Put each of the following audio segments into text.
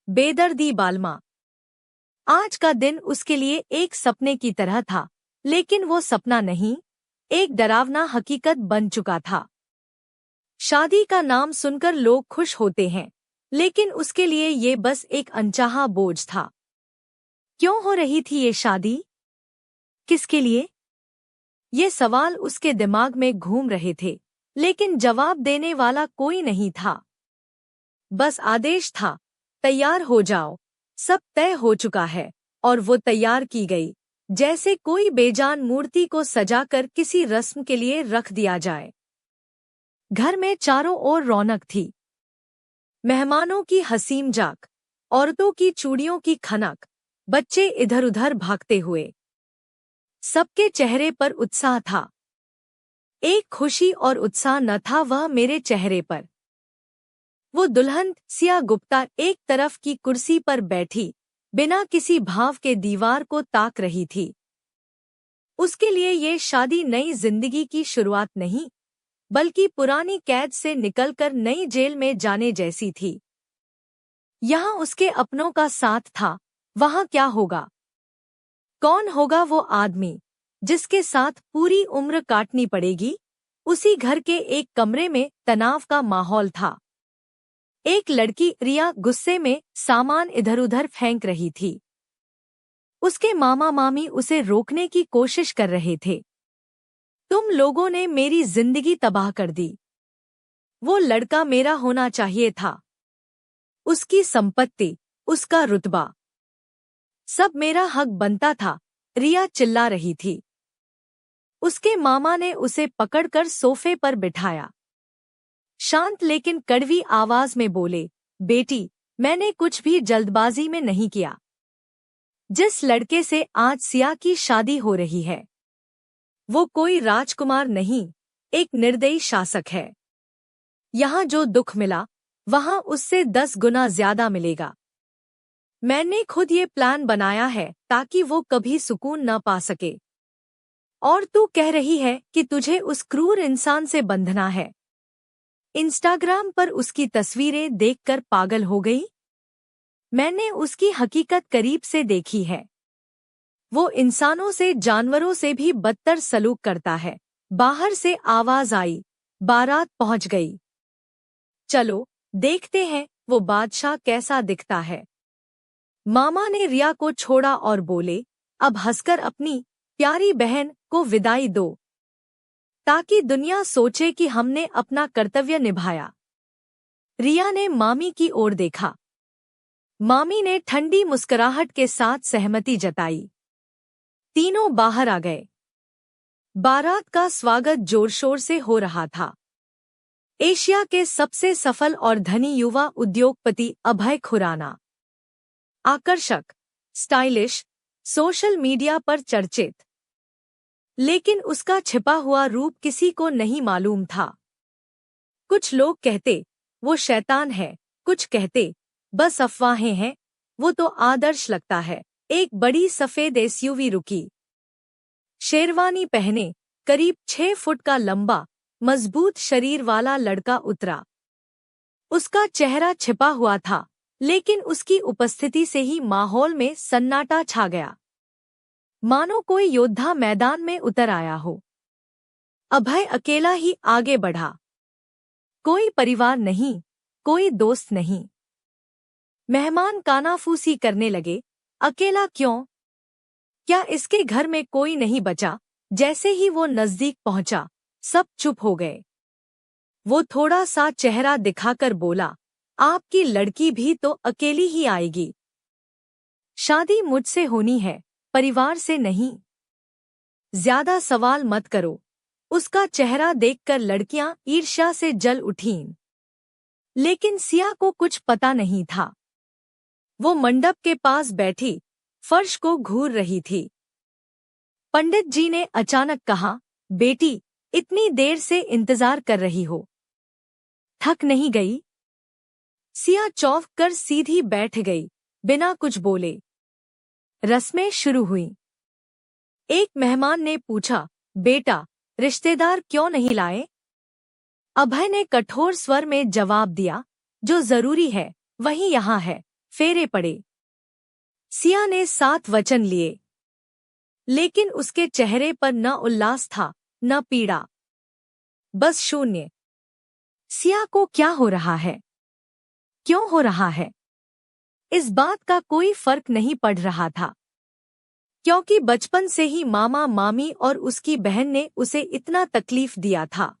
बेदर्दी बालमा। आज का दिन उसके लिए एक सपने की तरह था, लेकिन वो सपना नहीं, एक डरावना हकीकत बन चुका था। शादी का नाम सुनकर लोग खुश होते हैं, लेकिन उसके लिए ये बस एक अनचाहा बोझ था। क्यों हो रही थी ये शादी? किसके लिए? ये सवाल उसके दिमाग में घूम रहे थे, लेकिन जवाब देने वाला कोई नहीं था। बस आदेश था, तैयार हो जाओ, सब तय हो चुका है। और वो तैयार की गई, जैसे कोई बेजान मूर्ति को सजाकर किसी रस्म के लिए रख दिया जाए। घर में चारों ओर रौनक थी। मेहमानों की हसीन जाक, औरतों की चूड़ियों की खनक, बच्चे इधर उधर भागते हुए। सबके चेहरे पर उत्साह था। एक खुशी और उत्साह न था वह मेरे चेहरे पर। वो दुल्हन सिया गुप्ता एक तरफ की कुर्सी पर बैठी, बिना किसी भाव के दीवार को ताक रही थी। उसके लिए ये शादी नई जिंदगी की शुरुआत नहीं, बल्कि पुरानी कैद से निकलकर नई जेल में जाने जैसी थी। यहाँ उसके अपनों का साथ था, वहाँ क्या होगा? कौन होगा वो आदमी जिसके साथ पूरी उम्र काटनी पड़ेगी? उसी घर के एक कमरे में तनाव का माहौल था। एक लड़की रिया गुस्से में सामान इधर उधर फेंक रही थी। उसके मामा मामी उसे रोकने की कोशिश कर रहे थे। तुम लोगों ने मेरी जिंदगी तबाह कर दी। वो लड़का मेरा होना चाहिए था। उसकी संपत्ति, उसका रुतबा, सब मेरा हक बनता था, रिया चिल्ला रही थी। उसके मामा ने उसे पकड़कर सोफे पर बिठाया। शांत लेकिन कड़वी आवाज में बोले, बेटी, मैंने कुछ भी जल्दबाजी में नहीं किया। जिस लड़के से आज सिया की शादी हो रही है, वो कोई राजकुमार नहीं, एक निर्दयी शासक है। यहाँ जो दुख मिला, वहाँ उससे 10 गुना ज्यादा मिलेगा। मैंने खुद ये प्लान बनाया है ताकि वो कभी सुकून न पा सके। और तू कह रही है कि तुझे उस क्रूर इंसान से बंधना है। इंस्टाग्राम पर उसकी तस्वीरें देखकर पागल हो गई? मैंने उसकी हकीकत करीब से देखी है। वो इंसानों से, जानवरों से भी बदतर सलूक करता है। बाहर से आवाज आई, बारात पहुंच गई। चलो देखते हैं वो बादशाह कैसा दिखता है। मामा ने रिया को छोड़ा और बोले, अब हंसकर अपनी प्यारी बहन को विदाई दो, ताकि दुनिया सोचे कि हमने अपना कर्तव्य निभाया। रिया ने मामी की ओर देखा। मामी ने ठंडी मुस्कुराहट के साथ सहमति जताई। तीनों बाहर आ गए। बारात का स्वागत जोरशोर से हो रहा था। एशिया के सबसे सफल और धनी युवा उद्योगपति अभय खुराना, आकर्षक, स्टाइलिश, सोशल मीडिया पर चर्चित। लेकिन उसका छिपा हुआ रूप किसी को नहीं मालूम था। कुछ लोग कहते वो शैतान है, कुछ कहते बस अफवाहें हैं, वो तो आदर्श लगता है। एक बड़ी सफेद एसयूवी रुकी। शेरवानी पहने, करीब 6 फुट का लंबा, मजबूत शरीर वाला लड़का उतरा। उसका चेहरा छिपा हुआ था, लेकिन उसकी उपस्थिति से ही माहौल में सन्नाटा छा गया, मानो कोई योद्धा मैदान में उतर आया हो। अभय अकेला ही आगे बढ़ा। कोई परिवार नहीं, कोई दोस्त नहीं। मेहमान कानाफूसी करने लगे, अकेला क्यों? क्या इसके घर में कोई नहीं बचा? जैसे ही वो नजदीक पहुंचा, सब चुप हो गए। वो थोड़ा सा चेहरा दिखाकर बोला, आपकी लड़की भी तो अकेली ही आएगी। शादी मुझसे होनी है, परिवार से नहीं। ज्यादा सवाल मत करो। उसका चेहरा देखकर लड़कियां ईर्ष्या से जल उठीं। लेकिन सिया को कुछ पता नहीं था। वो मंडप के पास बैठी, फर्श को घूर रही थी। पंडित जी ने अचानक कहा, बेटी, इतनी देर से इंतजार कर रही हो, थक नहीं गई? सिया चौंक कर सीधी बैठ गई, बिना कुछ बोले। रस्में शुरू हुई। एक मेहमान ने पूछा, बेटा, रिश्तेदार क्यों नहीं लाए? अभय ने कठोर स्वर में जवाब दिया, जो जरूरी है वही यहाँ है, फेरे पड़े। सिया ने 7 वचन लिए, लेकिन उसके चेहरे पर न उल्लास था न पीड़ा, बस शून्य। सिया को क्या हो रहा है, क्यों हो रहा है, इस बात का कोई फर्क नहीं पड़ रहा था, क्योंकि बचपन से ही मामा मामी और उसकी बहन ने उसे इतना तकलीफ दिया था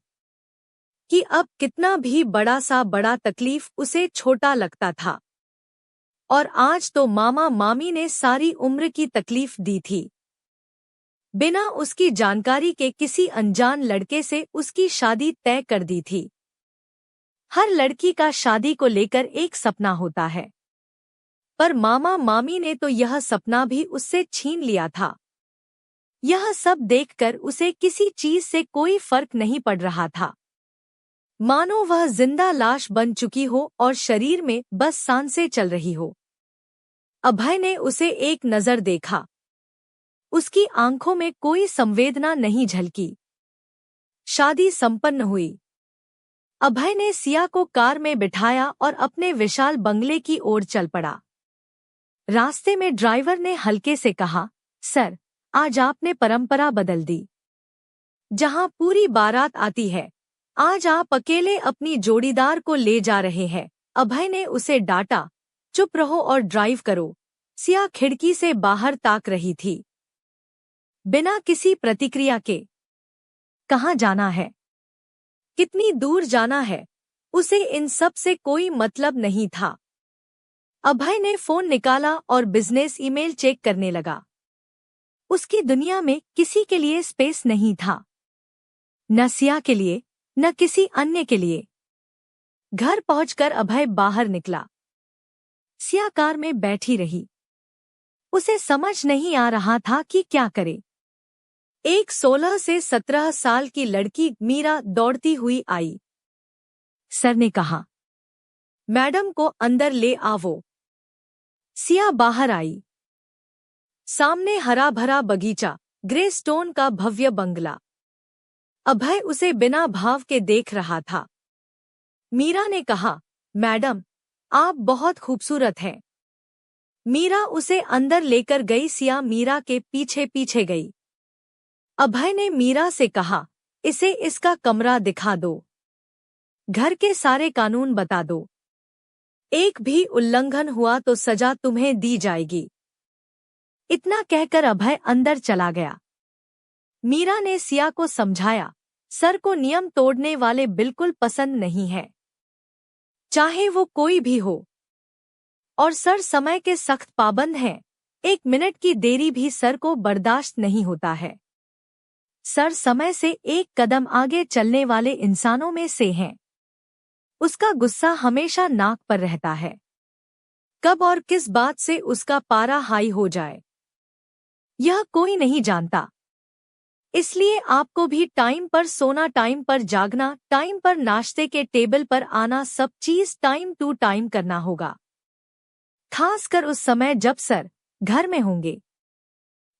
कि अब कितना भी बड़ा तकलीफ उसे छोटा लगता था। और आज तो मामा मामी ने सारी उम्र की तकलीफ दी थी। बिना उसकी जानकारी के किसी अनजान लड़के से उसकी शादी तय कर दी थी। हर लड़की का शादी को लेकर एक सपना होता है, पर मामा मामी ने तो यह सपना भी उससे छीन लिया था। यह सब देखकर उसे किसी चीज से कोई फर्क नहीं पड़ रहा था, मानो वह जिंदा लाश बन चुकी हो और शरीर में बस सांसें चल रही हो। अभय ने उसे एक नजर देखा। उसकी आंखों में कोई संवेदना नहीं झलकी। शादी संपन्न हुई। अभय ने सिया को कार में बिठाया और अपने विशाल बंगले की ओर चल पड़ा। रास्ते में ड्राइवर ने हल्के से कहा, सर, आज आपने परंपरा बदल दी। जहां पूरी बारात आती है, आज आप अकेले अपनी जोड़ीदार को ले जा रहे हैं। अभय ने उसे डांटा, चुप रहो और ड्राइव करो। सिया खिड़की से बाहर ताक रही थी, बिना किसी प्रतिक्रिया के। कहाँ जाना है, कितनी दूर जाना है, उसे इन सब से कोई मतलब नहीं था। अभय ने फोन निकाला और बिजनेस ईमेल चेक करने लगा। उसकी दुनिया में किसी के लिए स्पेस नहीं था, न सिया के लिए न किसी अन्य के लिए। घर पहुंचकर अभय बाहर निकला। सिया कार में बैठी रही। उसे समझ नहीं आ रहा था कि क्या करे। एक 16 से 17 साल की लड़की मीरा दौड़ती हुई आई। सर ने कहा, मैडम को अंदर ले आवो। सिया बाहर आई। सामने हरा भरा बगीचा, ग्रे स्टोन का भव्य बंगला। अभय उसे बिना भाव के देख रहा था। मीरा ने कहा, मैडम, आप बहुत खूबसूरत हैं। मीरा उसे अंदर लेकर गई। सिया मीरा के पीछे पीछे गई। अभय ने मीरा से कहा, इसे इसका कमरा दिखा दो, घर के सारे कानून बता दो। एक भी उल्लंघन हुआ तो सजा तुम्हें दी जाएगी। इतना कहकर अभय अंदर चला गया। मीरा ने सिया को समझाया, सर को नियम तोड़ने वाले बिल्कुल पसंद नहीं है, चाहे वो कोई भी हो। और सर समय के सख्त पाबंद हैं। 1 मिनट की देरी भी सर को बर्दाश्त नहीं होता है। सर समय से 1 कदम आगे चलने वाले इंसानों में से हैं। उसका गुस्सा हमेशा नाक पर रहता है। कब और किस बात से उसका पारा हाई हो जाए, यह कोई नहीं जानता। इसलिए आपको भी टाइम पर सोना, टाइम पर जागना, टाइम पर नाश्ते के टेबल पर आना, सब चीज टाइम टू टाइम करना होगा। खासकर उस समय जब सर घर में होंगे।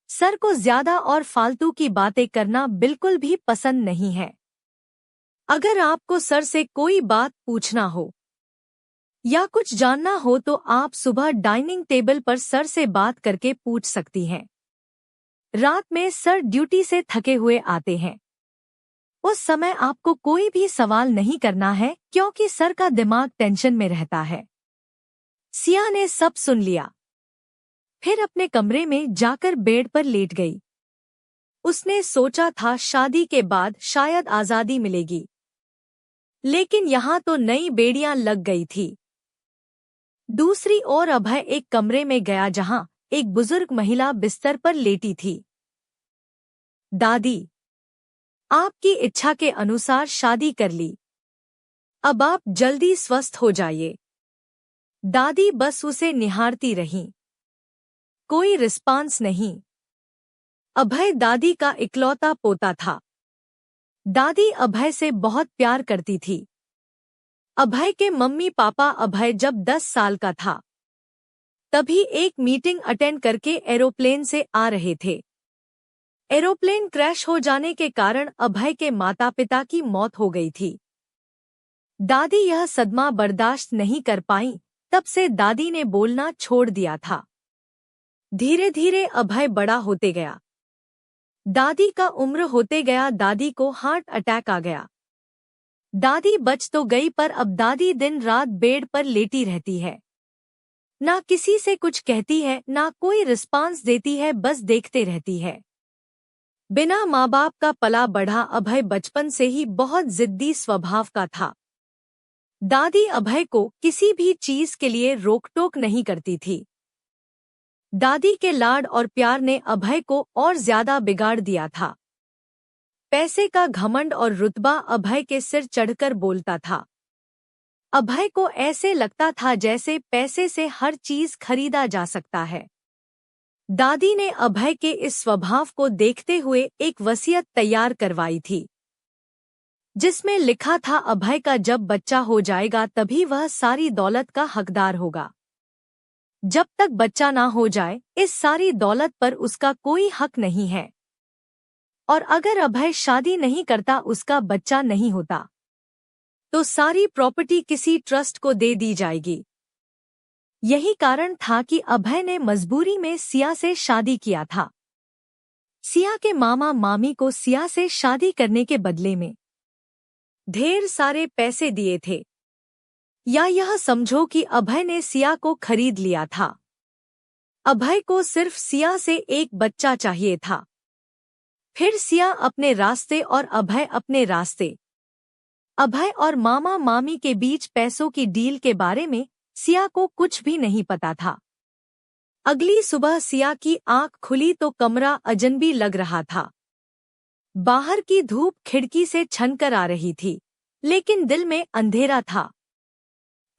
सर को ज्यादा और फालतू की बातें करना बिल्कुल भी पसंद नहीं है। अगर आपको सर से कोई बात पूछना हो या कुछ जानना हो तो आप सुबह डाइनिंग टेबल पर सर से बात करके पूछ सकती हैं। रात में सर ड्यूटी से थके हुए आते हैं। उस समय आपको कोई भी सवाल नहीं करना है, क्योंकि सर का दिमाग टेंशन में रहता है। सिया ने सब सुन लिया। फिर अपने कमरे में जाकर बेड पर लेट गई। उसने सोचा था शादी के बाद शायद आजादी मिलेगी, लेकिन यहाँ तो नई बेड़ियां लग गई थी। दूसरी ओर अभय एक कमरे में गया जहाँ एक बुजुर्ग महिला बिस्तर पर लेटी थी। दादी, आपकी इच्छा के अनुसार शादी कर ली, अब आप जल्दी स्वस्थ हो जाइए। दादी बस उसे निहारती रहीं। कोई रिस्पांस नहीं। अभय दादी का इकलौता पोता था। दादी अभय से बहुत प्यार करती थी। अभय के मम्मी पापा अभय जब 10 साल का था तभी एक मीटिंग अटेंड करके एरोप्लेन से आ रहे थे। एरोप्लेन क्रैश हो जाने के कारण अभय के माता पिता की मौत हो गई थी। दादी यह सदमा बर्दाश्त नहीं कर पाईं तब से दादी ने बोलना छोड़ दिया था। धीरे धीरे अभय बड़ा होते गया। दादी का उम्र होते गया दादी को हार्ट अटैक आ गया। दादी बच तो गई पर अब दादी दिन रात बेड पर लेटी रहती है। ना किसी से कुछ कहती है, ना कोई रिस्पांस देती है, बस देखते रहती है। बिना माँ बाप का पला बढ़ा अभय बचपन से ही बहुत जिद्दी स्वभाव का था। दादी अभय को किसी भी चीज के लिए रोक-टोक नहीं करती थी। दादी के लाड और प्यार ने अभय को और ज्यादा बिगाड़ दिया था। पैसे का घमंड और रुतबा अभय के सिर चढ़कर बोलता था। अभय को ऐसे लगता था जैसे पैसे से हर चीज खरीदा जा सकता है। दादी ने अभय के इस स्वभाव को देखते हुए एक वसीयत तैयार करवाई थी, जिसमें लिखा था अभय का जब बच्चा हो जाएगा तभी वह सारी दौलत का हकदार होगा। जब तक बच्चा ना हो जाए इस सारी दौलत पर उसका कोई हक नहीं है। और अगर अभय शादी नहीं करता, उसका बच्चा नहीं होता, तो सारी प्रॉपर्टी किसी ट्रस्ट को दे दी जाएगी। यही कारण था कि अभय ने मजबूरी में सिया से शादी किया था। सिया के मामा मामी को सिया से शादी करने के बदले में ढेर सारे पैसे दिए थे। या यह समझो कि अभय ने सिया को खरीद लिया था। अभय को सिर्फ सिया से एक बच्चा चाहिए था। फिर सिया अपने रास्ते और अभय अपने रास्ते। अभय और मामा मामी के बीच पैसों की डील के बारे में सिया को कुछ भी नहीं पता था। अगली सुबह सिया की आंख खुली तो कमरा अजनबी लग रहा था। बाहर की धूप खिड़की से छनकर आ रही थी, लेकिन दिल में अंधेरा था।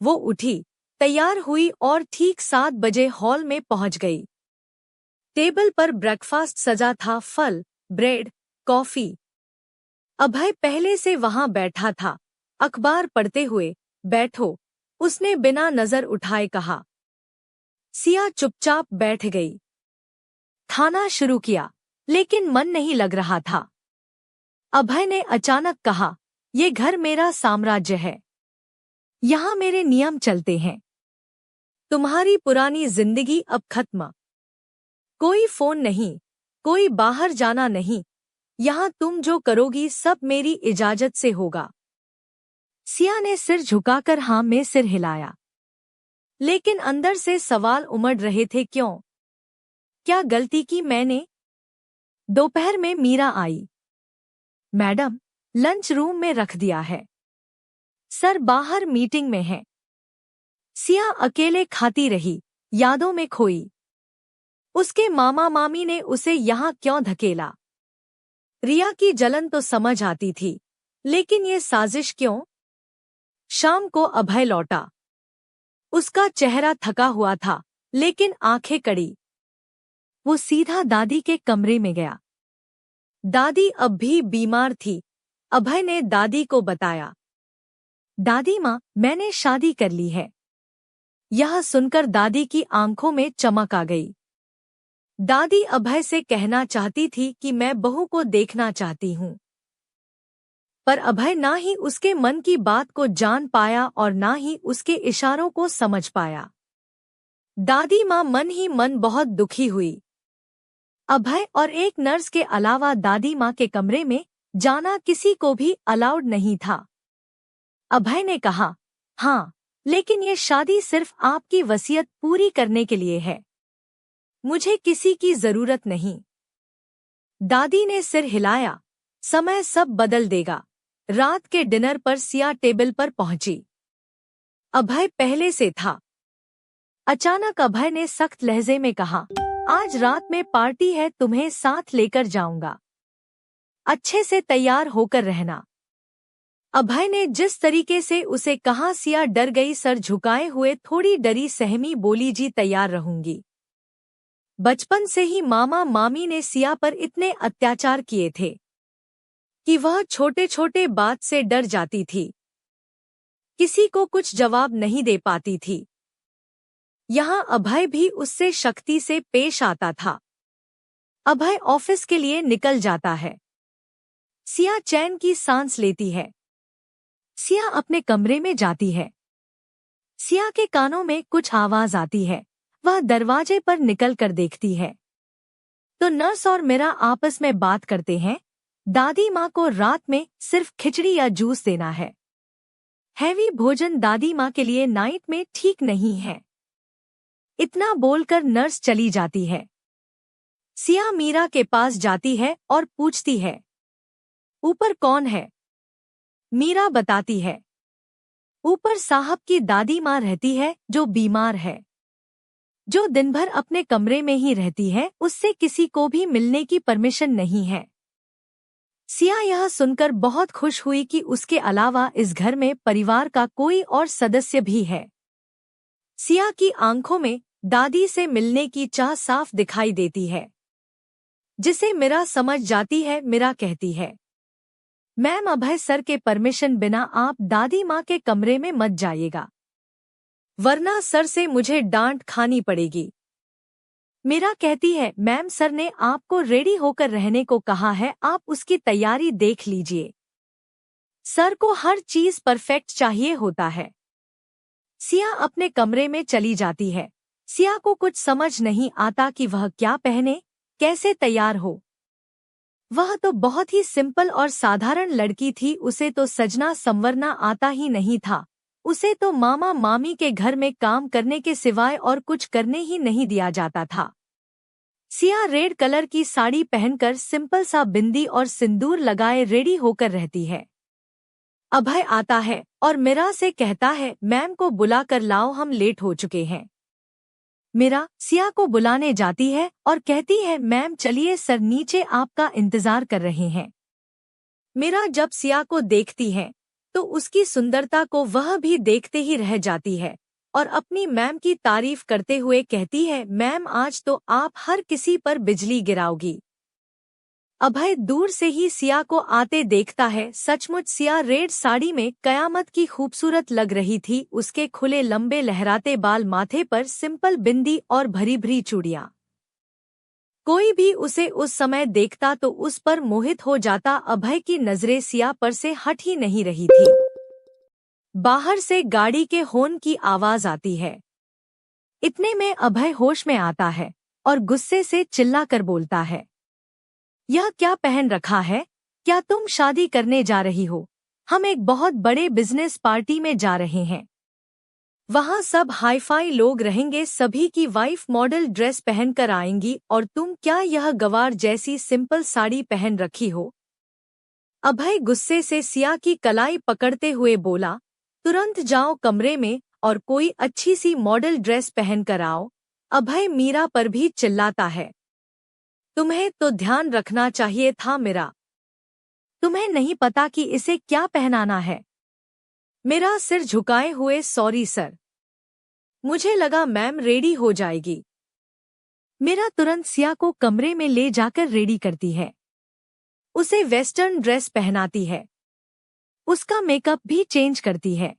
वो उठी, तैयार हुई और ठीक 7 बजे हॉल में पहुंच गई। टेबल पर ब्रेकफास्ट सजा था, फल, ब्रेड, कॉफी। अभय पहले से वहां बैठा था, अखबार पढ़ते हुए। बैठो, उसने बिना नजर उठाए कहा। सिया चुपचाप बैठ गई। खाना शुरू किया, लेकिन मन नहीं लग रहा था। अभय ने अचानक कहा, ये घर मेरा साम्राज्य है। यहाँ मेरे नियम चलते हैं। तुम्हारी पुरानी जिंदगी अब खत्म। कोई फोन नहीं, कोई बाहर जाना नहीं। यहाँ तुम जो करोगी सब मेरी इजाजत से होगा। सिया ने सिर झुकाकर हाँ में सिर हिलाया, लेकिन अंदर से सवाल उमड़ रहे थे, क्यों? क्या गलती की मैंने? दोपहर में मीरा आई। मैडम, लंच रूम में रख दिया है। सर बाहर मीटिंग में है। सिया अकेले खाती रही, यादों में खोई। उसके मामा मामी ने उसे यहाँ क्यों धकेला? रिया की जलन तो समझ आती थी, लेकिन ये साजिश क्यों? शाम को अभय लौटा। उसका चेहरा थका हुआ था, लेकिन आंखें कड़ी। वो सीधा दादी के कमरे में गया। दादी अब भी बीमार थी। अभय ने दादी को बताया। दादी माँ, मैंने शादी कर ली है। यह सुनकर दादी की आंखों में चमक आ गई। दादी अभय से कहना चाहती थी कि मैं बहू को देखना चाहती हूँ, पर अभय ना ही उसके मन की बात को जान पाया और ना ही उसके इशारों को समझ पाया। दादी माँ मन ही मन बहुत दुखी हुई। अभय और एक नर्स के अलावा दादी माँ के कमरे में जाना किसी को भी अलाउड नहीं था। अभय ने कहा, हाँ, लेकिन ये शादी सिर्फ आपकी वसीयत पूरी करने के लिए है। मुझे किसी की जरूरत नहीं। दादी ने सिर हिलाया। समय सब बदल देगा। रात के डिनर पर सिया टेबल पर पहुंची। अभय पहले से था। अचानक अभय ने सख्त लहजे में कहा, आज रात में पार्टी है, तुम्हें साथ लेकर जाऊंगा। अच्छे से तैयार होकर रहना। अभय ने जिस तरीके से उसे कहा, सिया डर गई। सर झुकाए हुए थोड़ी डरी सहमी बोली, जी तैयार रहूंगी। बचपन से ही मामा मामी ने सिया पर इतने अत्याचार किए थे कि वह छोटे छोटे बात से डर जाती थी, किसी को कुछ जवाब नहीं दे पाती थी। यहाँ अभय भी उससे शक्ति से पेश आता था। अभय ऑफिस के लिए निकल जाता है। सिया चैन की सांस लेती है। सिया अपने कमरे में जाती है। सिया के कानों में कुछ आवाज आती है। वह दरवाजे पर निकल कर देखती है तो नर्स और मीरा आपस में बात करते हैं। दादी माँ को रात में सिर्फ खिचड़ी या जूस देना है। हैवी भोजन दादी माँ के लिए नाइट में ठीक नहीं है। इतना बोलकर नर्स चली जाती है। सिया मीरा के पास जाती है और पूछती है, ऊपर कौन है? मीरा बताती है, ऊपर साहब की दादी माँ रहती है जो बीमार है, जो दिन भर अपने कमरे में ही रहती है, उससे किसी को भी मिलने की परमिशन नहीं है। सिया यह सुनकर बहुत खुश हुई कि उसके अलावा इस घर में परिवार का कोई और सदस्य भी है। सिया की आंखों में दादी से मिलने की चाह साफ दिखाई देती है, जिसे मीरा समझ जाती है। मीरा कहती है, मैम अभय सर के परमिशन बिना आप दादी माँ के कमरे में मत जाइएगा, वरना सर से मुझे डांट खानी पड़ेगी। मीरा कहती है, मैम सर ने आपको रेडी होकर रहने को कहा है, आप उसकी तैयारी देख लीजिए। सर को हर चीज परफेक्ट चाहिए होता है। सिया अपने कमरे में चली जाती है। सिया को कुछ समझ नहीं आता कि वह क्या पहने, कैसे तैयार हो। वह तो बहुत ही सिंपल और साधारण लड़की थी, उसे तो सजना संवरना आता ही नहीं था। उसे तो मामा मामी के घर में काम करने के सिवाय और कुछ करने ही नहीं दिया जाता था। सिया रेड कलर की साड़ी पहनकर सिंपल सा बिंदी और सिंदूर लगाए रेडी होकर रहती है। अभय आता है और मीरा से कहता है, मैम को बुलाकर लाओ, हम लेट हो चुके हैं। मीरा सिया को बुलाने जाती है और कहती है, मैम चलिए, सर नीचे आपका इंतजार कर रहे हैं। मीरा जब सिया को देखती है तो उसकी सुंदरता को वह भी देखते ही रह जाती है और अपनी मैम की तारीफ करते हुए कहती है, मैम आज तो आप हर किसी पर बिजली गिराओगी। अभय दूर से ही सिया को आते देखता है। सचमुच सिया रेड साड़ी में कयामत की खूबसूरत लग रही थी। उसके खुले लंबे लहराते बाल, माथे पर सिंपल बिंदी और भरी भरी चूड़ियां। कोई भी उसे उस समय देखता तो उस पर मोहित हो जाता। अभय की नजरें सिया पर से हट ही नहीं रही थी। बाहर से गाड़ी के हॉर्न की आवाज आती है। इतने में अभय होश में आता है और गुस्से से चिल्लाकर बोलता है, यह क्या पहन रखा है? क्या तुम शादी करने जा रही हो? हम एक बहुत बड़े बिजनेस पार्टी में जा रहे हैं। वहाँ सब हाईफाई लोग रहेंगे, सभी की वाइफ मॉडल ड्रेस पहनकर आएंगी और तुम क्या यह गवार जैसी सिंपल साड़ी पहन रखी हो? अभय गुस्से से सिया की कलाई पकड़ते हुए बोला, तुरंत जाओ कमरे में और कोई अच्छी सी मॉडल ड्रेस पहनकर आओ। अभय मीरा पर भी चिल्लाता है, तुम्हें तो ध्यान रखना चाहिए था मीरा, तुम्हें नहीं पता कि इसे क्या पहनाना है? मेरा सिर झुकाए हुए, सॉरी सर, मुझे लगा मैम रेडी हो जाएगी। मीरा तुरंत सिया को कमरे में ले जाकर रेडी करती है, उसे वेस्टर्न ड्रेस पहनाती है, उसका मेकअप भी चेंज करती है।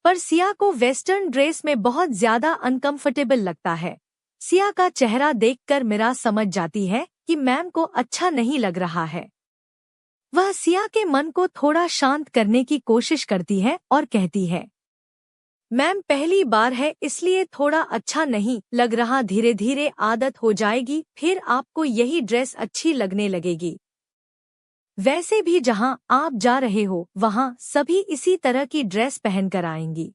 पर सिया को वेस्टर्न ड्रेस में बहुत ज्यादा अनकंफर्टेबल लगता है। सिया का चेहरा देखकर मीरा समझ जाती है कि मैम को अच्छा नहीं लग रहा है। वह सिया के मन को थोड़ा शांत करने की कोशिश करती है और कहती है, मैम पहली बार है इसलिए थोड़ा अच्छा नहीं लग रहा, धीरे धीरे आदत हो जाएगी, फिर आपको यही ड्रेस अच्छी लगने लगेगी। वैसे भी जहां आप जा रहे हो वहां सभी इसी तरह की ड्रेस पहनकर आएंगी।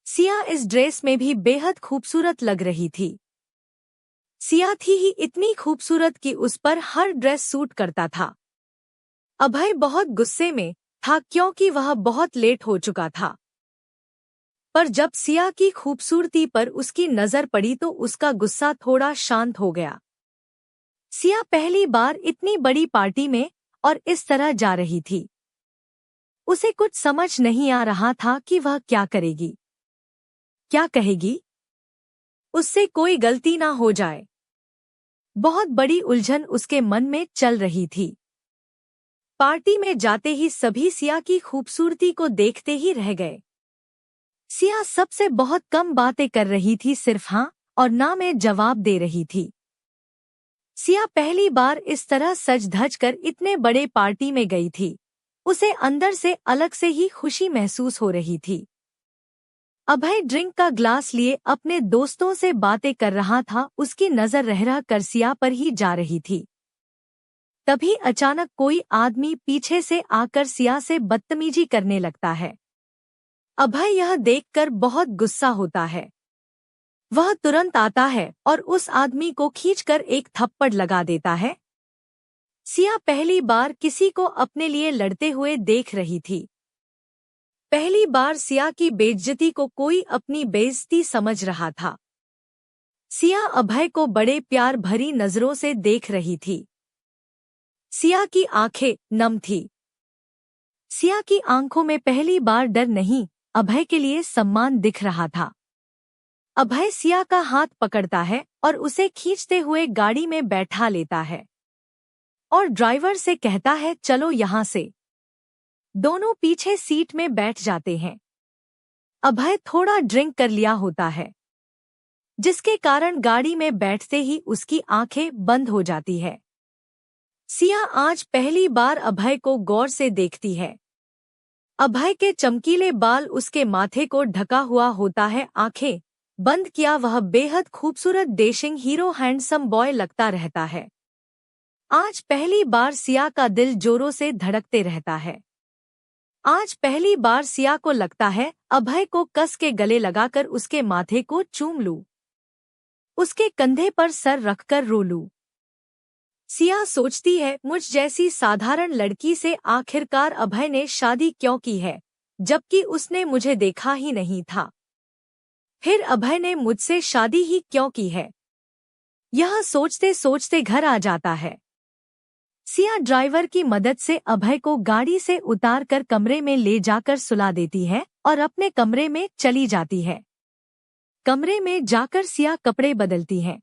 सिया इस ड्रेस में भी बेहद खूबसूरत लग रही थी। सिया थी ही इतनी खूबसूरत कि उस पर हर ड्रेस सूट करता था। अभय बहुत गुस्से में था क्योंकि वह बहुत लेट हो चुका था। पर जब सिया की खूबसूरती पर उसकी नजर पड़ी तो उसका गुस्सा थोड़ा शांत हो गया। सिया पहली बार इतनी बड़ी पार्टी में और इस तरह जा रही थी। उसे कुछ समझ नहीं आ रहा था कि वह क्या करेगी, क्या कहेगी, उससे कोई गलती ना हो जाए। बहुत बड़ी उलझन उसके मन में चल रही थी। पार्टी में जाते ही सभी सिया की खूबसूरती को देखते ही रह गए। सिया सबसे बहुत कम बातें कर रही थी, सिर्फ हाँ और ना में जवाब दे रही थी। सिया पहली बार इस तरह सज धज कर इतने बड़े पार्टी में गई थी। उसे अंदर से अलग से ही खुशी महसूस हो रही थी। अभय ड्रिंक का ग्लास लिए अपने दोस्तों से बातें कर रहा था। उसकी नजर रह कर सिया पर ही जा रही थी। तभी अचानक कोई आदमी पीछे से आकर सिया से बदतमीजी करने लगता है। अभय यह देखकर बहुत गुस्सा होता है। वह तुरंत आता है और उस आदमी को खींचकर एक थप्पड़ लगा देता है। सिया पहली बार किसी को अपने लिए लड़ते हुए देख रही थी। पहली बार सिया की बेइज्जती को कोई अपनी बेइज्जती समझ रहा था। सिया अभय को बड़े प्यार भरी नजरों से देख रही थी। सिया की आंखें नम थी। सिया की आंखों में पहली बार डर नहीं, अभय के लिए सम्मान दिख रहा था। अभय सिया का हाथ पकड़ता है और उसे खींचते हुए गाड़ी में बैठा लेता है और ड्राइवर से कहता है, चलो यहाँ से। दोनों पीछे सीट में बैठ जाते हैं। अभय थोड़ा ड्रिंक कर लिया होता है, जिसके कारण गाड़ी में बैठते ही उसकी आंखें बंद हो जाती है। सिया आज पहली बार अभय को गौर से देखती है। अभय के चमकीले बाल उसके माथे को ढका हुआ होता है। आंखें बंद किया वह बेहद खूबसूरत डैशिंग हीरो हैंडसम बॉय लगता रहता है। आज पहली बार सिया का दिल जोरों से धड़कते रहता है। आज पहली बार सिया को लगता है अभय को कस के गले लगाकर उसके माथे को चूम लूं, उसके कंधे पर सर रखकर रो लूं। सिया सोचती है, मुझ जैसी साधारण लड़की से आखिरकार अभय ने शादी क्यों की है, जबकि उसने मुझे देखा ही नहीं था। फिर अभय ने मुझसे शादी ही क्यों की है। यह सोचते सोचते घर आ जाता है। सिया ड्राइवर की मदद से अभय को गाड़ी से उतारकर कमरे में ले जाकर सुला देती है और अपने कमरे में चली जाती है। कमरे में जाकर सिया कपड़े बदलती है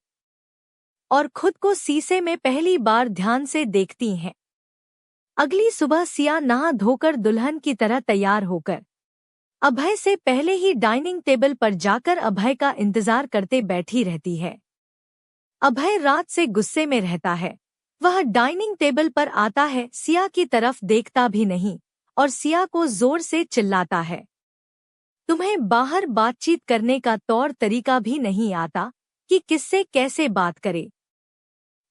और खुद को शीशे में पहली बार ध्यान से देखती हैं। अगली सुबह सिया नहा धोकर दुल्हन की तरह तैयार होकर अभय से पहले ही डाइनिंग टेबल पर जाकर अभय का इंतजार करते बैठी रहती है। अभय रात से गुस्से में रहता है। वह डाइनिंग टेबल पर आता है, सिया की तरफ देखता भी नहीं और सिया को जोर से चिल्लाता है, तुम्हें बाहर बातचीत करने का तौर तरीका भी नहीं आता कि किससे कैसे बात करे।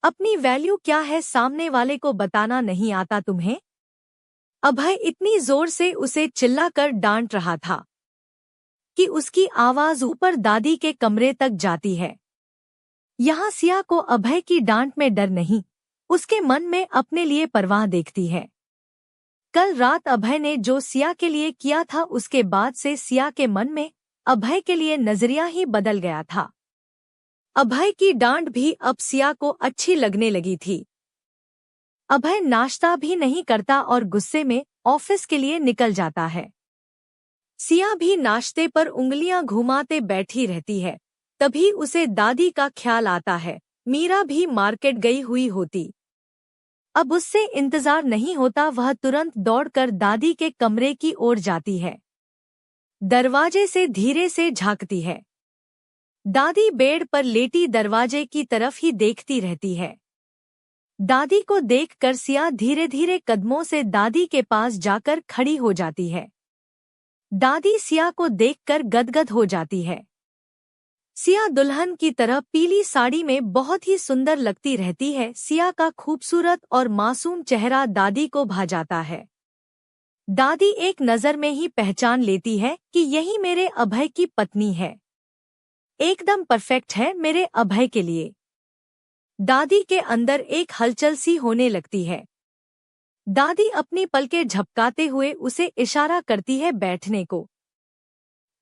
अपनी वैल्यू क्या है सामने वाले को बताना नहीं आता तुम्हें। अभय इतनी जोर से उसे चिल्लाकर डांट रहा था कि उसकी आवाज ऊपर दादी के कमरे तक जाती है। यहाँ सिया को अभय की डांट में डर नहीं, उसके मन में अपने लिए परवाह देखती है। कल रात अभय ने जो सिया के लिए किया था, उसके बाद से सिया के मन में अभय के लिए नजरिया ही बदल गया था। अभय की डांट भी अब सिया को अच्छी लगने लगी थी। अभय नाश्ता भी नहीं करता और गुस्से में ऑफिस के लिए निकल जाता है। सिया भी नाश्ते पर उंगलियां घुमाते बैठी रहती है। तभी उसे दादी का ख्याल आता है। मीरा भी मार्केट गई हुई होती। अब उससे इंतजार नहीं होता, वह तुरंत दौड़कर दादी के कमरे की ओर जाती है। दरवाजे से धीरे से झांकती है। दादी बेड पर लेटी दरवाजे की तरफ ही देखती रहती है। दादी को देखकर सिया धीरे धीरे कदमों से दादी के पास जाकर खड़ी हो जाती है। दादी सिया को देखकर गदगद हो जाती है। सिया दुल्हन की तरह पीली साड़ी में बहुत ही सुंदर लगती रहती है। सिया का खूबसूरत और मासूम चेहरा दादी को भा जाता है। दादी एक नजर में ही पहचान लेती है कि यही मेरे अभय की पत्नी है, एकदम परफेक्ट है मेरे अभय के लिए। दादी के अंदर एक हलचल सी होने लगती है। दादी अपनी पलकें झपकाते हुए उसे इशारा करती है बैठने को,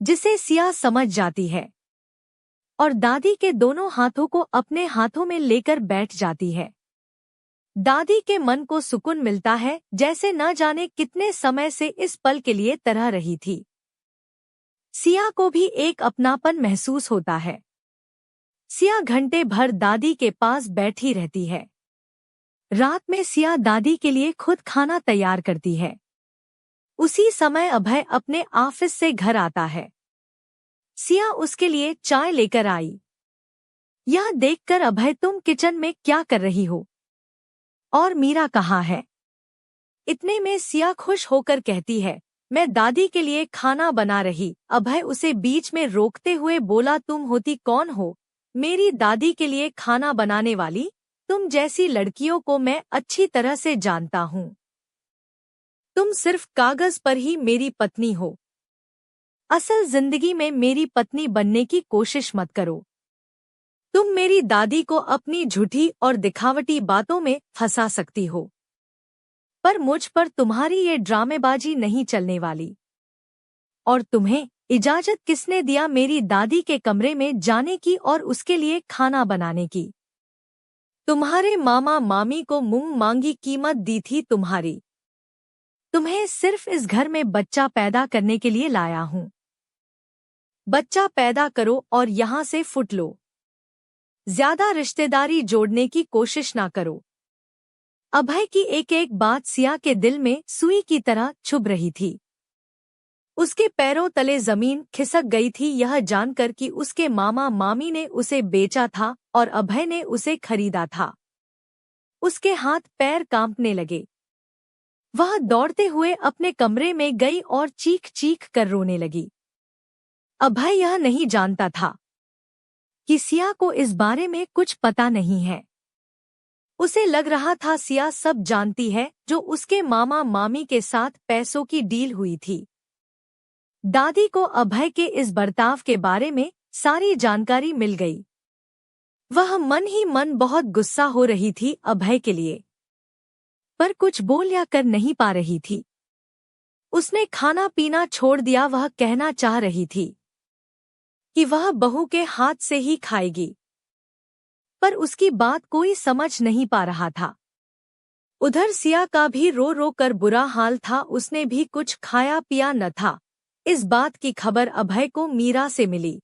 जिसे सिया समझ जाती है और दादी के दोनों हाथों को अपने हाथों में लेकर बैठ जाती है। दादी के मन को सुकून मिलता है, जैसे न जाने कितने समय से इस पल के लिए तरह रही थी। सिया को भी एक अपनापन महसूस होता है। सिया घंटे भर दादी के पास बैठी रहती है। रात में सिया दादी के लिए खुद खाना तैयार करती है। उसी समय अभय अपने ऑफिस से घर आता है। सिया उसके लिए चाय लेकर आई। यह देखकर अभय, तुम किचन में क्या कर रही हो और मीरा कहाँ है? इतने में सिया खुश होकर कहती है, मैं दादी के लिए खाना बना रही। अभय उसे बीच में रोकते हुए बोला, तुम होती कौन हो मेरी दादी के लिए खाना बनाने वाली? तुम जैसी लड़कियों को मैं अच्छी तरह से जानता हूँ। तुम सिर्फ कागज पर ही मेरी पत्नी हो। असल जिंदगी में मेरी पत्नी बनने की कोशिश मत करो। तुम मेरी दादी को अपनी झूठी और दिखावटी बातों में फंसा सकती हो, पर मुझ पर तुम्हारी ये ड्रामेबाजी नहीं चलने वाली। और तुम्हें इजाजत किसने दिया मेरी दादी के कमरे में जाने की और उसके लिए खाना बनाने की? तुम्हारे मामा मामी को मुंह मांगी कीमत दी थी तुम्हारी। तुम्हें सिर्फ इस घर में बच्चा पैदा करने के लिए लाया हूँ। बच्चा पैदा करो और यहाँ से फुट लो। ज्यादा रिश्तेदारी जोड़ने की कोशिश ना करो। अभय की एक एक बात सिया के दिल में सुई की तरह चुभ रही थी। उसके पैरों तले जमीन खिसक गई थी यह जानकर कि उसके मामा मामी ने उसे बेचा था और अभय ने उसे खरीदा था। उसके हाथ पैर कांपने लगे। वह दौड़ते हुए अपने कमरे में गई और चीख चीख कर रोने लगी। अभय यह नहीं जानता था कि सिया को इस बारे में कुछ पता नहीं है। उसे लग रहा था सिया सब जानती है जो उसके मामा मामी के साथ पैसों की डील हुई थी। दादी को अभय के इस बर्ताव के बारे में सारी जानकारी मिल गई। वह मन ही मन बहुत गुस्सा हो रही थी अभय के लिए, पर कुछ बोल या कर नहीं पा रही थी। उसने खाना पीना छोड़ दिया। वह कहना चाह रही थी कि वह बहू के हाथ से ही खाएगी, पर उसकी बात कोई समझ नहीं पा रहा था। उधर सिया का भी रो रो कर बुरा हाल था। उसने भी कुछ खाया पिया न था। इस बात की खबर अभय को मीरा से मिली।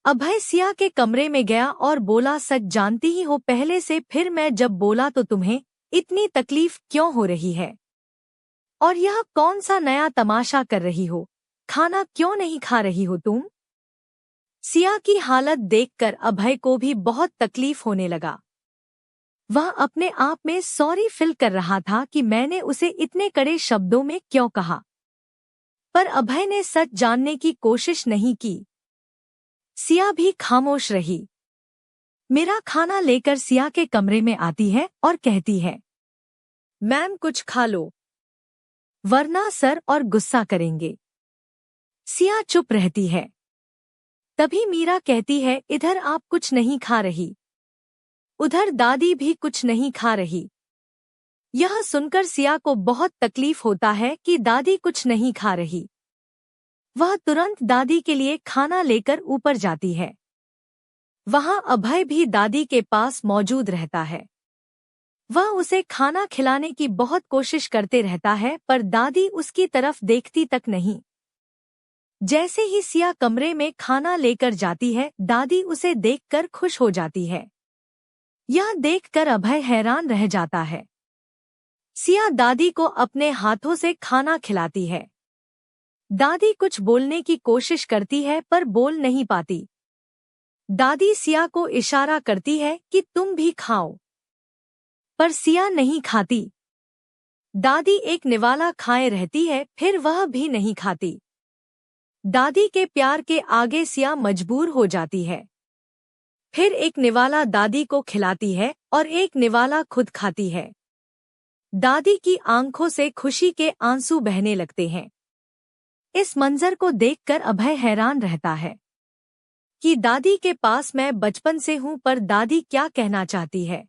अभय सिया के कमरे में गया और बोला, सच जानती ही हो पहले से, फिर मैं जब बोला तो तुम्हें इतनी तकलीफ क्यों हो रही है? और यह कौन सा नया तमाशा कर रही हो? खाना क्यों नहीं खा रही हो तुम? सिया की हालत देखकर अभय को भी बहुत तकलीफ होने लगा। वह अपने आप में सॉरी फील कर रहा था कि मैंने उसे इतने कड़े शब्दों में क्यों कहा, पर अभय ने सच जानने की कोशिश नहीं की। सिया भी खामोश रही। मेरा खाना लेकर सिया के कमरे में आती है और कहती है, मैम कुछ खा लो, वरना सर और गुस्सा करेंगे। सिया चुप रहती है। तभी मीरा कहती है, इधर आप कुछ नहीं खा रही, उधर दादी भी कुछ नहीं खा रही। यह सुनकर सिया को बहुत तकलीफ होता है कि दादी कुछ नहीं खा रही। वह तुरंत दादी के लिए खाना लेकर ऊपर जाती है। वहां अभय भी दादी के पास मौजूद रहता है। वह उसे खाना खिलाने की बहुत कोशिश करते रहता है, पर दादी उसकी तरफ देखती तक नहीं। जैसे ही सिया कमरे में खाना लेकर जाती है, दादी उसे देखकर खुश हो जाती है। यह देखकर अभय हैरान रह जाता है। सिया दादी को अपने हाथों से खाना खिलाती है। दादी कुछ बोलने की कोशिश करती है पर बोल नहीं पाती। दादी सिया को इशारा करती है कि तुम भी खाओ, पर सिया नहीं खाती। दादी एक निवाला खाए रहती है, फिर वह भी नहीं खाती। दादी के प्यार के आगे सिया मजबूर हो जाती है। फिर एक निवाला दादी को खिलाती है और एक निवाला खुद खाती है। दादी की आंखों से खुशी के आंसू बहने लगते हैं। इस मंजर को देखकर अभय हैरान रहता है कि दादी के पास मैं बचपन से हूँ, पर दादी क्या कहना चाहती है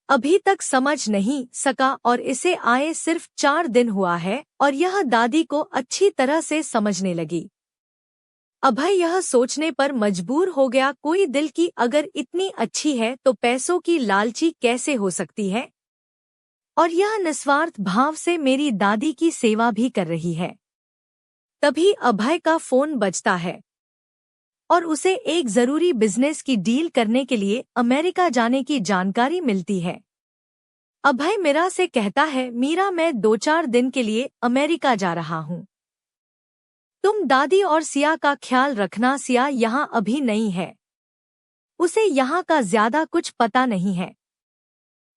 अभी तक समझ नहीं सका, और इसे आए सिर्फ 4 दिन हुआ है और यह दादी को अच्छी तरह से समझने लगी। अभय यह सोचने पर मजबूर हो गया, कोई दिल की अगर इतनी अच्छी है तो पैसों की लालची कैसे हो सकती है, और यह निस्वार्थ भाव से मेरी दादी की सेवा भी कर रही है। तभी अभय का फोन बजता है और उसे एक जरूरी बिजनेस की डील करने के लिए अमेरिका जाने की जानकारी मिलती है। अभय मीरा से कहता है, मीरा मैं 2-4 दिन के लिए अमेरिका जा रहा हूँ। तुम दादी और सिया का ख्याल रखना। सिया यहाँ अभी नहीं है, उसे यहाँ का ज्यादा कुछ पता नहीं है।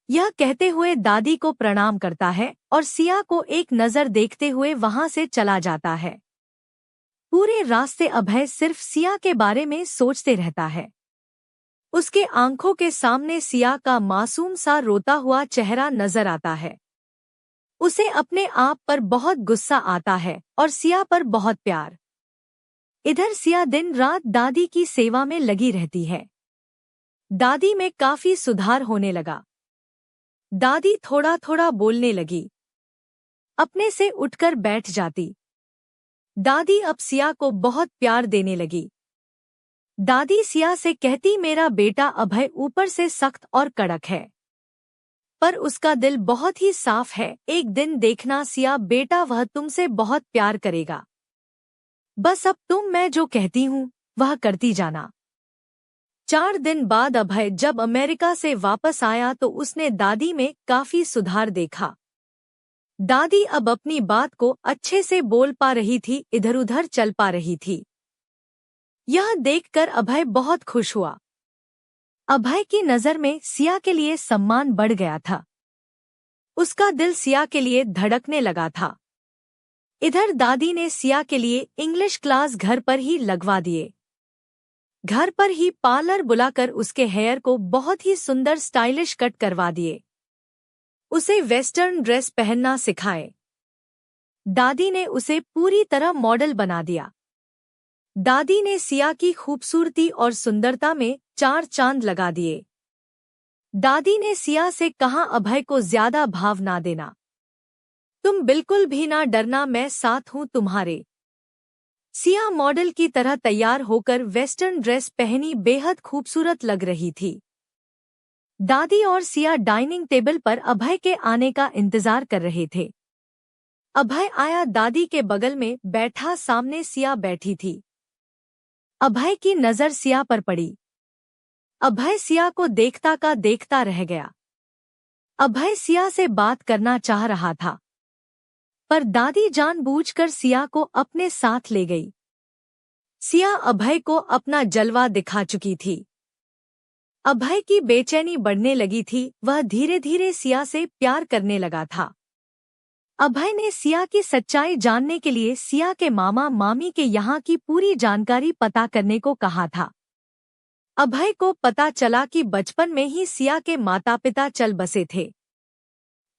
यह कहते हुए दादी को प्रणाम करता है और सिया को एक नज़र देखते हुए वहां से चला जाता है। पूरे रास्ते अभय सिर्फ सिया के बारे में सोचते रहता है। उसके आंखों के सामने सिया का मासूम सा रोता हुआ चेहरा नजर आता है। उसे अपने आप पर बहुत गुस्सा आता है और सिया पर बहुत प्यार। इधर सिया दिन रात दादी की सेवा में लगी रहती है। दादी में काफी सुधार होने लगा। दादी थोड़ा थोड़ा बोलने लगी। अपने से उठकर बैठ जाती। दादी अब सिया को बहुत प्यार देने लगी। दादी सिया से कहती, मेरा बेटा अभय ऊपर से सख्त और कड़क है, पर उसका दिल बहुत ही साफ है। एक दिन देखना सिया बेटा, वह तुमसे बहुत प्यार करेगा। बस अब मैं जो कहती हूँ वह करती जाना। 4 दिन बाद अभय जब अमेरिका से वापस आया तो उसने दादी में काफी सुधार देखा। दादी अब अपनी बात को अच्छे से बोल पा रही थी, इधर उधर चल पा रही थी। यह देखकर अभय बहुत खुश हुआ। अभय की नज़र में सिया के लिए सम्मान बढ़ गया था। उसका दिल सिया के लिए धड़कने लगा था। इधर दादी ने सिया के लिए इंग्लिश क्लास घर पर ही लगवा दिए। घर पर ही पार्लर बुलाकर उसके हेयर को बहुत ही सुंदर स्टाइलिश कट करवा दिए। उसे वेस्टर्न ड्रेस पहनना सिखाए। दादी ने उसे पूरी तरह मॉडल बना दिया। दादी ने सिया की खूबसूरती और सुंदरता में 4 चांद लगा दिए। दादी ने सिया से कहा, अभय को ज्यादा भाव ना देना, तुम बिल्कुल भी ना डरना, मैं साथ हूँ तुम्हारे। सिया मॉडल की तरह तैयार होकर वेस्टर्न ड्रेस पहनी बेहद खूबसूरत लग रही थी। दादी और सिया डाइनिंग टेबल पर अभय के आने का इंतजार कर रहे थे। अभय आया, दादी के बगल में बैठा, सामने सिया बैठी थी। अभय की नजर सिया पर पड़ी। अभय सिया को देखता का देखता रह गया। अभय सिया से बात करना चाह रहा था, पर दादी जानबूझकर सिया को अपने साथ ले गई। सिया अभय को अपना जलवा दिखा चुकी थी। अभय की बेचैनी बढ़ने लगी थी। वह धीरे धीरे सिया से प्यार करने लगा था। अभय ने सिया की सच्चाई जानने के लिए सिया के मामा मामी के यहाँ की पूरी जानकारी पता करने को कहा था। अभय को पता चला कि बचपन में ही सिया के माता पिता चल बसे थे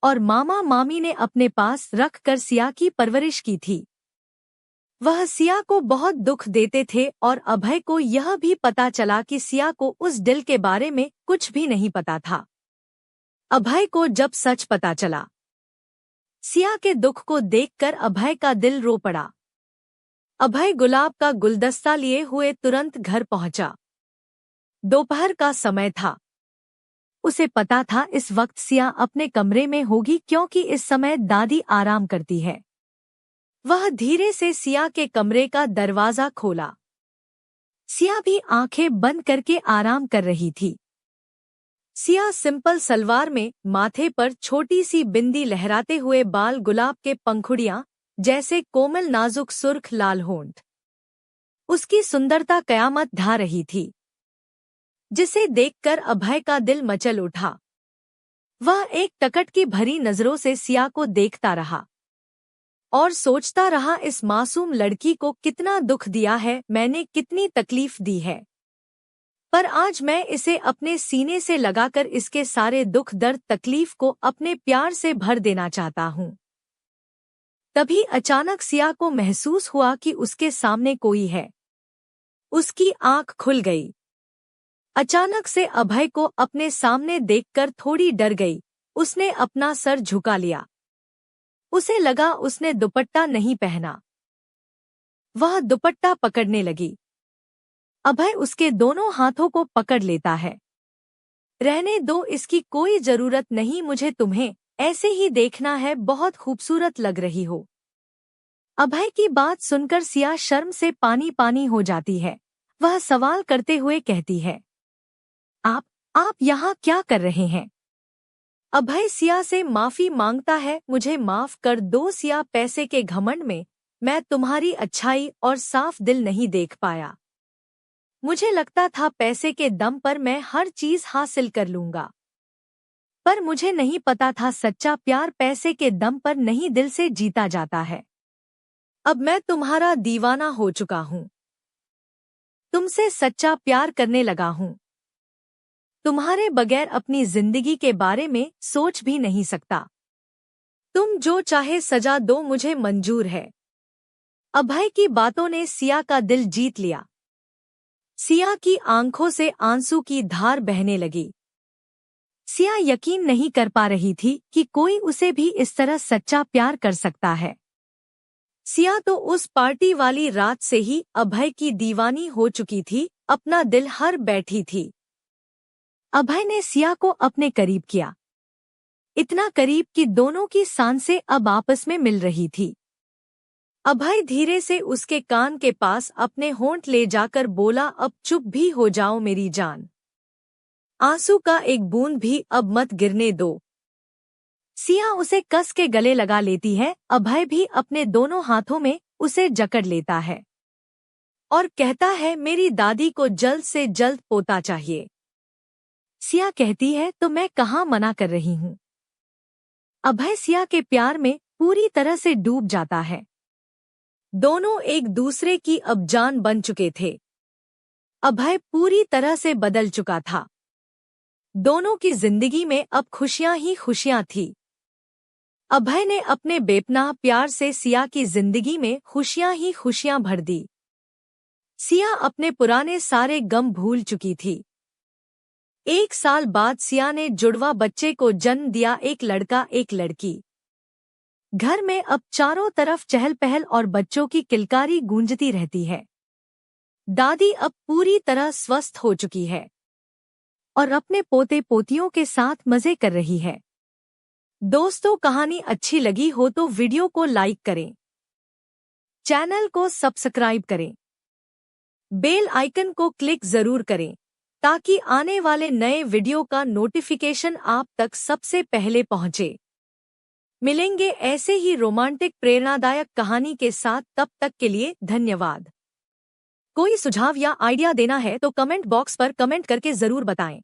और मामा मामी ने अपने पास रख कर सिया की परवरिश की थी। वह सिया को बहुत दुख देते थे और अभय को यह भी पता चला कि सिया को उस दिल के बारे में कुछ भी नहीं पता था। अभय को जब सच पता चला, सिया के दुख को देखकर अभय का दिल रो पड़ा। अभय गुलाब का गुलदस्ता लिए हुए तुरंत घर पहुंचा। दोपहर का समय था। उसे पता था इस वक्त सिया अपने कमरे में होगी, क्योंकि इस समय दादी आराम करती है। वह धीरे से सिया के कमरे का दरवाजा खोला। सिया भी आंखें बंद करके आराम कर रही थी। सिया सिंपल सलवार में, माथे पर छोटी सी बिंदी, लहराते हुए बाल, गुलाब के पंखुड़ियां जैसे कोमल नाजुक सुर्ख लाल होंठ। उसकी सुंदरता कयामत ढा रही थी, जिसे देखकर अभय का दिल मचल उठा। वह एक टकट की भरी नजरों से सिया को देखता रहा और सोचता रहा, इस मासूम लड़की को कितना दुख दिया है, मैंने कितनी तकलीफ दी है, पर आज मैं इसे अपने सीने से लगाकर इसके सारे दुख दर्द तकलीफ को अपने प्यार से भर देना चाहता हूँ। तभी अचानक सिया को महसूस हुआ कि उसके सामने कोई है। उसकी आंख खुल गई। अचानक से अभय को अपने सामने देखकर थोड़ी डर गई। उसने अपना सर झुका लिया। उसे लगा उसने दुपट्टा नहीं पहना। वह दुपट्टा पकड़ने लगी। अभय उसके दोनों हाथों को पकड़ लेता है। रहने दो, इसकी कोई जरूरत नहीं, मुझे तुम्हें ऐसे ही देखना है, बहुत खूबसूरत लग रही हो। अभय की बात सुनकर सिया शर्म से पानी पानी हो जाती है। वह सवाल करते हुए कहती है, आप यहाँ क्या कर रहे हैं? अभय सिया से माफी मांगता है, मुझे माफ कर दो सिया, पैसे के घमंड में मैं तुम्हारी अच्छाई और साफ दिल नहीं देख पाया। मुझे लगता था पैसे के दम पर मैं हर चीज हासिल कर लूंगा। पर मुझे नहीं पता था सच्चा प्यार पैसे के दम पर नहीं दिल से जीता जाता है। अब मैं तुम्हारा दीवाना हो चुका हूँ। तुमसे सच्चा प्यार करने लगा हूँ। तुम्हारे बगैर अपनी जिंदगी के बारे में सोच भी नहीं सकता। तुम जो चाहे सजा दो, मुझे मंजूर है। अभय की बातों ने सिया का दिल जीत लिया। सिया की आंखों से आंसू की धार बहने लगी। सिया यकीन नहीं कर पा रही थी कि कोई उसे भी इस तरह सच्चा प्यार कर सकता है। सिया तो उस पार्टी वाली रात से ही अभय की दीवानी हो चुकी थी, अपना दिल हर बैठी थी। अभय ने सिया को अपने करीब किया, इतना करीब कि दोनों की सांसें अब आपस में मिल रही थी। अभय धीरे से उसके कान के पास अपने होंठ ले जाकर बोला, अब चुप भी हो जाओ मेरी जान। आंसू का एक बूंद भी अब मत गिरने दो। सिया उसे कस के गले लगा लेती है। अभय भी अपने दोनों हाथों में उसे जकड़ लेता है और कहता है, मेरी दादी को जल्द से जल्द पोता चाहिए। सिया कहती है, तो मैं कहाँ मना कर रही हूँ। अभय सिया के प्यार में पूरी तरह से डूब जाता है। दोनों एक दूसरे की अब जान बन चुके थे। अभय पूरी तरह से बदल चुका था। दोनों की जिंदगी में अब खुशियां ही खुशियां थी। अभय ने अपने बेपनाह प्यार से सिया की जिंदगी में खुशियां ही खुशियां भर दी। सिया अपने पुराने सारे गम भूल चुकी थी। 1 साल बाद सिया ने जुड़वा बच्चे को जन्म दिया, एक लड़का एक लड़की। घर में अब चारों तरफ चहल पहल और बच्चों की किलकारी गूंजती रहती है। दादी अब पूरी तरह स्वस्थ हो चुकी है और अपने पोते पोतियों के साथ मजे कर रही है। दोस्तों, कहानी अच्छी लगी हो तो वीडियो को लाइक करें, चैनल को सब्सक्राइब करें, बेल आइकन को क्लिक जरूर करें ताकि आने वाले नए वीडियो का नोटिफिकेशन आप तक सबसे पहले पहुंचे। मिलेंगे ऐसे ही रोमांटिक प्रेरणादायक कहानी के साथ, तब तक के लिए धन्यवाद। कोई सुझाव या आइडिया देना है तो कमेंट बॉक्स पर कमेंट करके जरूर बताएं।